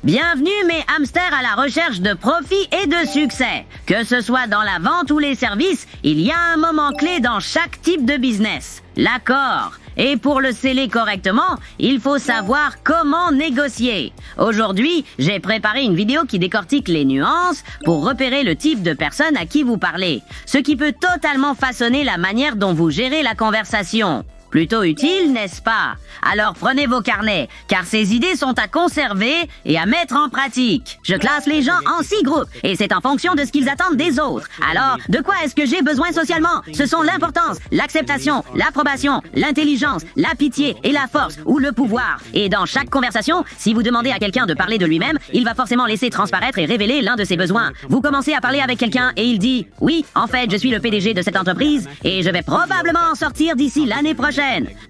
Bienvenue mes hamsters à la recherche de profit et de succès. Que ce soit dans la vente ou les services, il y a un moment clé dans chaque type de business, l'accord. Et pour le sceller correctement, il faut savoir comment négocier. Aujourd'hui, j'ai préparé une vidéo qui décortique les nuances pour repérer le type de personne à qui vous parlez, ce qui peut totalement façonner la manière dont vous gérez la conversation. Plutôt utile, n'est-ce pas? Alors prenez vos carnets, car ces idées sont à conserver et à mettre en pratique. Je classe les gens en 6 groupes, et c'est en fonction de ce qu'ils attendent des autres. Alors, de quoi est-ce que j'ai besoin socialement? Ce sont l'importance, l'acceptation, l'approbation, l'intelligence, la pitié et la force, ou le pouvoir. Et dans chaque conversation, si vous demandez à quelqu'un de parler de lui-même, il va forcément laisser transparaître et révéler l'un de ses besoins. Vous commencez à parler avec quelqu'un et il dit « Oui, en fait, je suis le PDG de cette entreprise, et je vais probablement en sortir d'ici l'année prochaine. »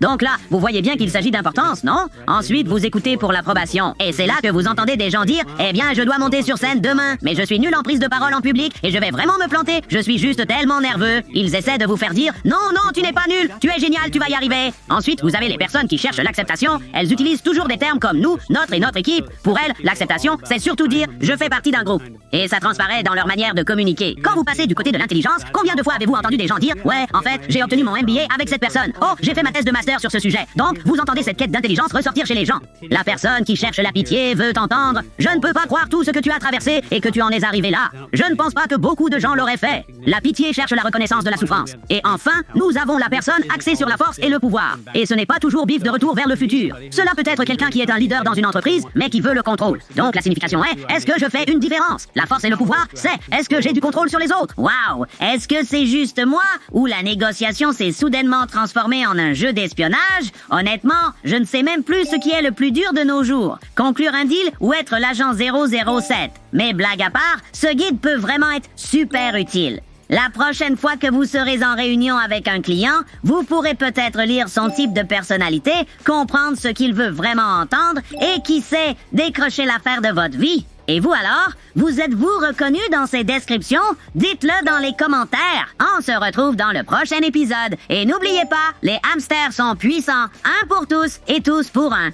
Donc là, vous voyez bien qu'il s'agit d'importance, non? Ensuite, vous écoutez pour l'approbation. Et c'est là que vous entendez des gens dire « Eh bien, je dois monter sur scène demain, mais je suis nul en prise de parole en public et je vais vraiment me planter. Je suis juste tellement nerveux. » Ils essaient de vous faire dire « Non, non, tu n'es pas nul. Tu es génial, tu vas y arriver. » Ensuite, vous avez les personnes qui cherchent l'acceptation. Elles utilisent toujours des termes comme « nous »,« notre » et « notre équipe ». Pour elles, l'acceptation, c'est surtout dire « je fais partie d'un groupe ». Et ça transparaît dans leur manière de communiquer. Quand vous passez du côté de l'intelligence, combien de fois avez-vous entendu des gens dire « Ouais, en fait, j'ai obtenu mon MBA avec cette personne. Oh, j'ai fait ma thèse de master sur ce sujet. » Donc, vous entendez cette quête d'intelligence ressortir chez les gens. La personne qui cherche la pitié veut entendre « Je ne peux pas croire tout ce que tu as traversé et que tu en es arrivé là. Je ne pense pas que beaucoup de gens l'auraient fait. » La pitié cherche la reconnaissance de la souffrance. Et enfin, nous avons la personne axée sur la force et le pouvoir. Et ce n'est pas toujours bif de retour vers le futur. Cela peut être quelqu'un qui est un leader dans une entreprise, mais qui veut le contrôle. Donc la signification est « Est-ce que je fais une différence ?» La force et le pouvoir, c'est « Est-ce que j'ai du contrôle sur les autres ?» Waouh! Est-ce que c'est juste moi ou la négociation s'est soudainement transformée en un jeu d'espionnage? Honnêtement, je ne sais même plus ce qui est le plus dur de nos jours. Conclure un deal ou être l'agent 007. Mais blague à part, ce guide peut vraiment être super utile. La prochaine fois que vous serez en réunion avec un client, vous pourrez peut-être lire son type de personnalité, comprendre ce qu'il veut vraiment entendre et qui sait, décrocher l'affaire de votre vie. Et vous alors, vous êtes-vous reconnu dans ces descriptions? Dites-le dans les commentaires. On se retrouve dans le prochain épisode. Et n'oubliez pas, les hamsters sont puissants, un pour tous et tous pour un.